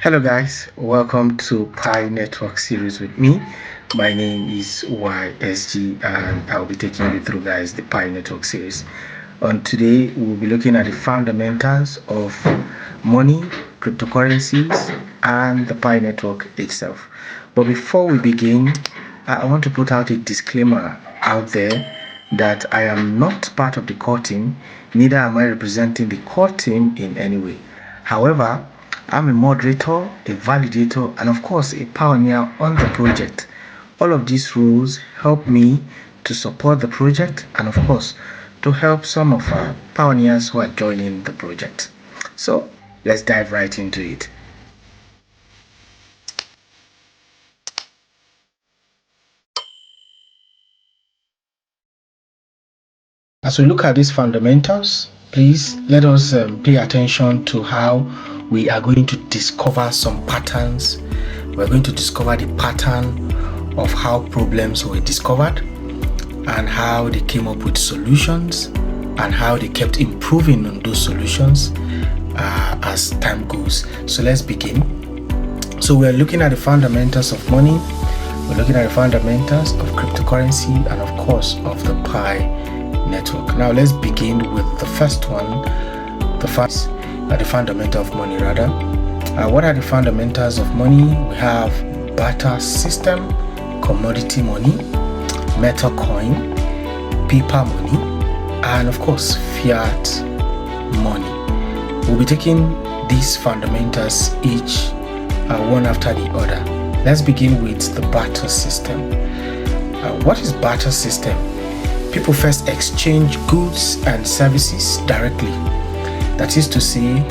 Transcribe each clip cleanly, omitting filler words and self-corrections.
Hello guys, welcome to Pi Network series with me. My name is YSG and I'll be taking you through guys the Pi Network series. On today we'll be looking at the fundamentals of money, cryptocurrencies and the Pi Network itself. But before we begin, I want to put out a disclaimer out there that I am not part of the core team, neither am I representing the core team in any way. However, I'm a moderator, a validator, and of course a pioneer on the project. All of these roles help me to support the project and of course to help some of our pioneers who are joining the project. So let's dive right into it. As we look at these fundamentals, please let us pay attention to how we are going to discover some patterns. We're going to discover the pattern of how problems were discovered and how they came up with solutions and how they kept improving on those solutions as time goes. So let's begin. So we're looking at the fundamentals of money, we're looking at the fundamentals of cryptocurrency and of course of the Pi network. Now let's begin with the first one, the fundamental of money rather. What are the fundamentals of money? We have barter system, commodity money, metal coin, paper money, and of course fiat money. We'll be taking these fundamentals each one after the other. Let's begin with the barter system. What is barter system? People first exchange goods and services directly. That is to say,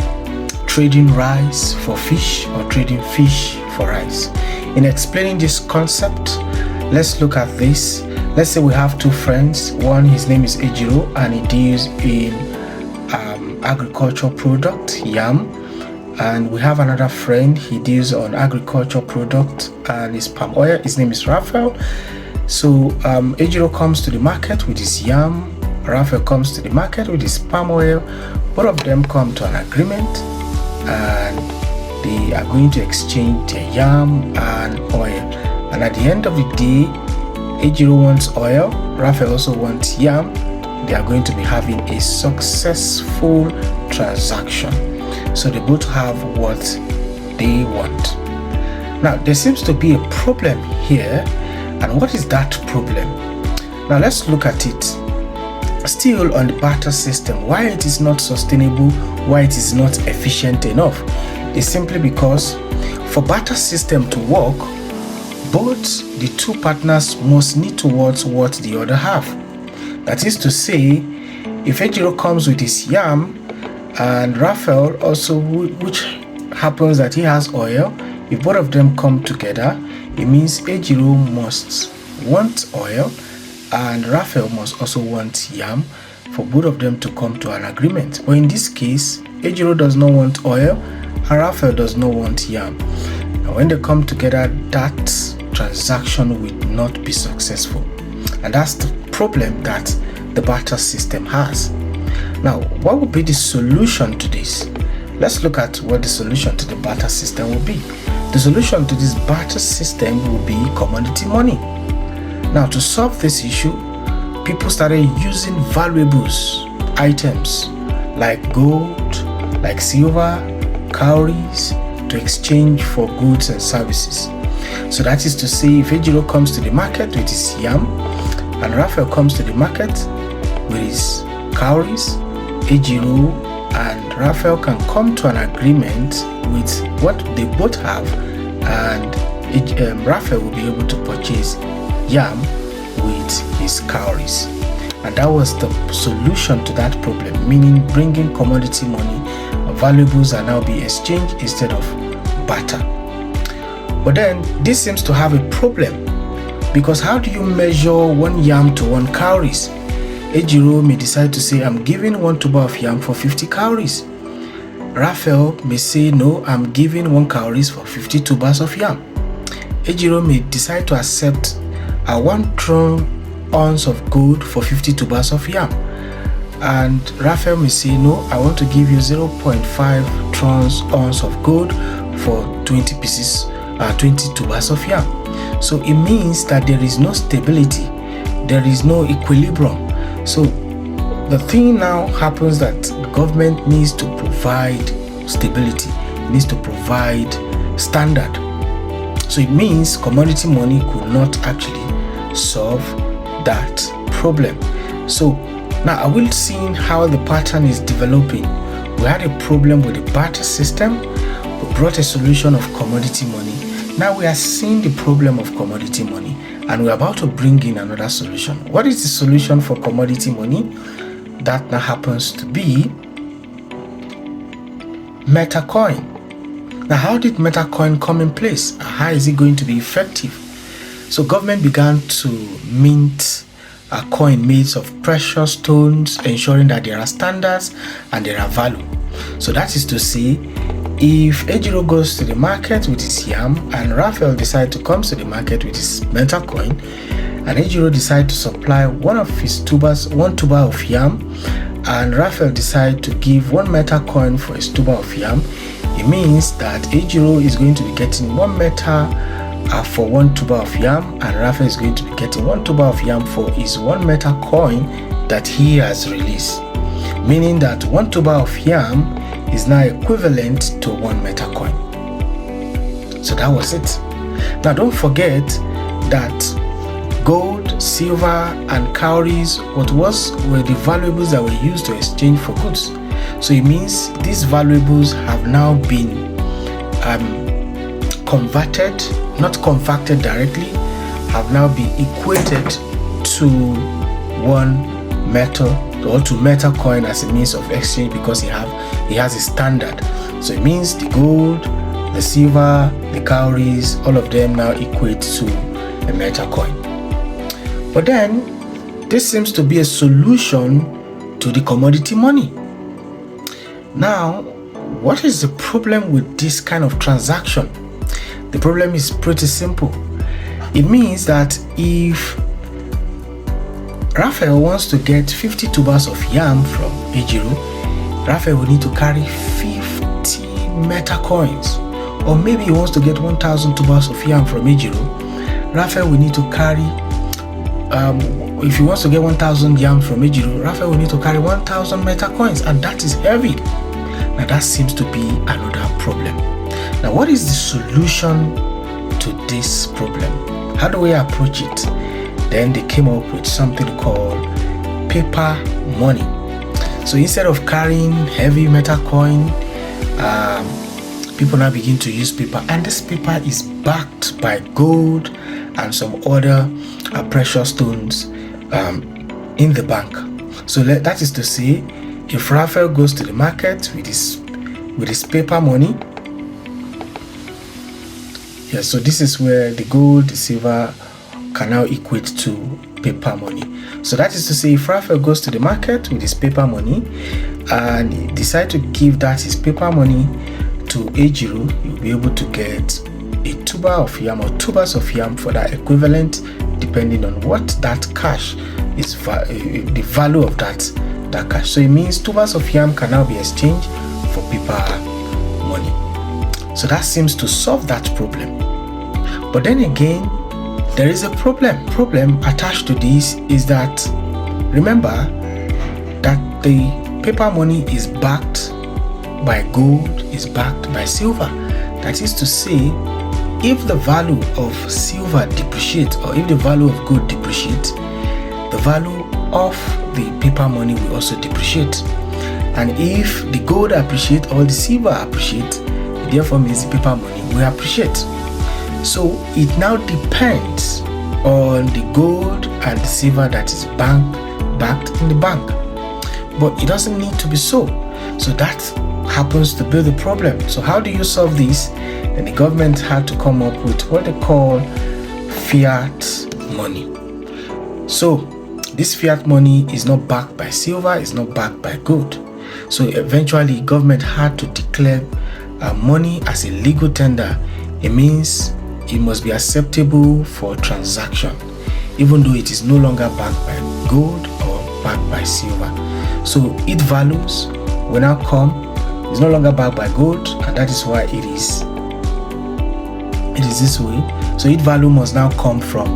trading rice for fish or trading fish for rice. In explaining this concept, let's look at this. Let's say we have two friends. One, his name is Ejiro and he deals in agricultural product, yam. And we have another friend, he deals on agricultural product and his palm oil. His name is Raphael. So Ejiro comes to the market with his yam, Raphael comes to the market with his palm oil. Both of them come to an agreement and they are going to exchange their yam and oil. And at the end of the day, Ejiro wants oil, Raphael also wants yam. They are going to be having a successful transaction. So they both have what they want. Now there seems to be a problem here. And what is that problem? Now let's look at it. Still on the barter system, why it is not sustainable, why it is not efficient enough, is simply because for barter system to work, both the two partners must need towards what the other have. That is to say, if Ejiro comes with his yam and Raphael also, which happens that he has oil, if both of them come together, it means Ejiro must want oil and Raphael must also want yam for both of them to come to an agreement. But in this case, Ejiro does not want oil and Raphael does not want yam. Now when they come together, that transaction will not be successful. And that's the problem that the barter system has. Now, what would be the solution to this? Let's look at what the solution to the barter system will be. The solution to this barter system will be commodity money. Now, to solve this issue, people started using valuables, items like gold, like silver, cowries to exchange for goods and services. So that is to say, if Ejiro comes to the market with his yam and Raphael comes to the market with his cowries, Ejiro and Raphael can come to an agreement with what they both have and Raphael will be able to purchase yam with his cowries. And that was the solution to that problem, meaning bringing commodity money, valuables are now being exchanged instead of barter. But then this seems to have a problem, because how do you measure one yam to one cowries? Ejiro may decide to say, I'm giving one tuber of yam for 50 cowries. Raphael may say, no, I'm giving one cowries for 50 tubers of yam. Ejiro may decide to accept a 1 ounce of gold for 50 tubers of yam. and Raphael may say, no, I want to give you 0.5 ounce of gold for 20 pieces, 20 tubers of yam. So it means that there is no stability, there is no equilibrium. So the thing now happens that the government needs to provide stability, needs to provide standard. So it means commodity money could not actually solve that problem. So now I will see how the pattern is developing. We had a problem with the barter system. We brought a solution of commodity money. Now we are seeing the problem of commodity money, and we're about to bring in another solution. What is the solution for commodity money? That now happens to be MetaCoin. Now, how did MetaCoin come in place? How is it going to be effective? So government began to mint a coin made of precious stones, ensuring that there are standards and there are value. So that is to say, if Ejiro goes to the market with his yam and Raphael decides to come to the market with his MetaCoin, and Ejiro decides to supply one tuber of yam, and Raphael decides to give one MetaCoin for his tuber of yam, it means that Ejiro is going to be getting 1 meta for 1 tuber of yam, and Raphael is going to be getting 1 tuber of yam for his 1 MetaCoin that he has released. Meaning that 1 tuber of yam is now equivalent to 1 MetaCoin. So that was it. Now don't forget that gold, silver, and cowries were the valuables that were used to exchange for goods. So it means these valuables have now been converted, not converted directly, have now been equated to one metal or to MetaCoin as a means of exchange, because it has a standard. So it means the gold, the silver, the cowries, all of them now equate to a MetaCoin. But then this seems to be a solution to the commodity money. Now, what is the problem with this kind of transaction? The problem is pretty simple. It means that if Raphael wants to get 50 tubers of yam from Ejiro, Raphael will need to carry 50 MetaCoins. Or maybe he wants to get 1,000 tubers of yam from Ejiro, Raphael will need to carry, if he wants to get 1,000 yam from Ejiro, Raphael will need to carry 1,000 MetaCoins, and that is heavy. Now that seems to be another problem. Now what is the solution to this problem? How do we approach it? Then they came up with something called paper money. So instead of carrying heavy MetaCoin, people now begin to use paper, and this paper is backed by gold and some other precious stones in the bank. So that is to say, if Raphael goes to the market with his paper money, yes, so this is where the gold, the silver can now equate to paper money. So that is to say, if Raphael goes to the market with his paper money and he decides to give that his paper money to Ejiro, you'll be able to get a tuber of yam or tubers of yam for that equivalent, depending on what that cash is, the value of that cash. So it means tubers of yam can now be exchanged for paper money. So that seems to solve that problem. But then again, there is a problem attached to this, is that remember that the paper money is backed by gold, is backed by silver. That is to say, if the value of silver depreciates, or if the value of gold depreciates, the value of the paper money will also depreciate. And if the gold appreciates or the silver appreciates, it therefore means the paper money will appreciate. So it now depends on the gold and the silver that is backed in the bank. But it doesn't need to be so. So that happens to be the problem. So how do you solve this? And the government had to come up with what they call fiat money. So this fiat money is not backed by silver, it's not backed by gold. So eventually government had to declare money as a legal tender. It means it must be acceptable for transaction, even though it is no longer backed by gold or backed by silver. So its values will now come. It's no longer backed by gold, and that is why it is this way. So its value must now come from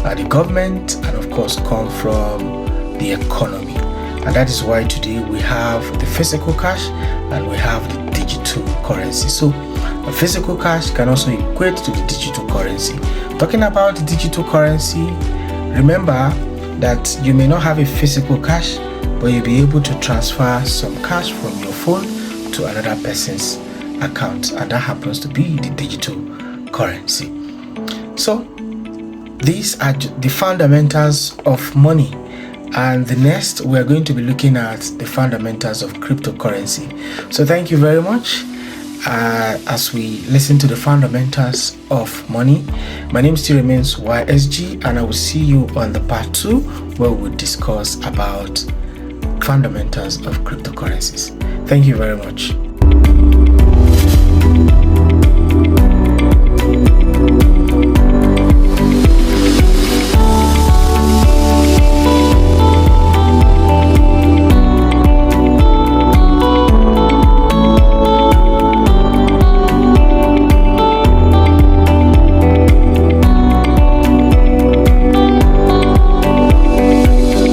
the government, and of course come from the economy. And that is why today we have the physical cash and we have the digital currency. So a physical cash can also equate to the digital currency. Talking about the digital currency, remember that you may not have a physical cash, but you'll be able to transfer some cash from your phone to another person's account, and that happens to be the digital currency. So these are the fundamentals of money, and the next we're going to be looking at the fundamentals of cryptocurrency. So thank you very much as we listen to the fundamentals of money. My name still remains YSG, and I will see you on the part 2 where we'll discuss about fundamentals of cryptocurrencies. Thank you very much.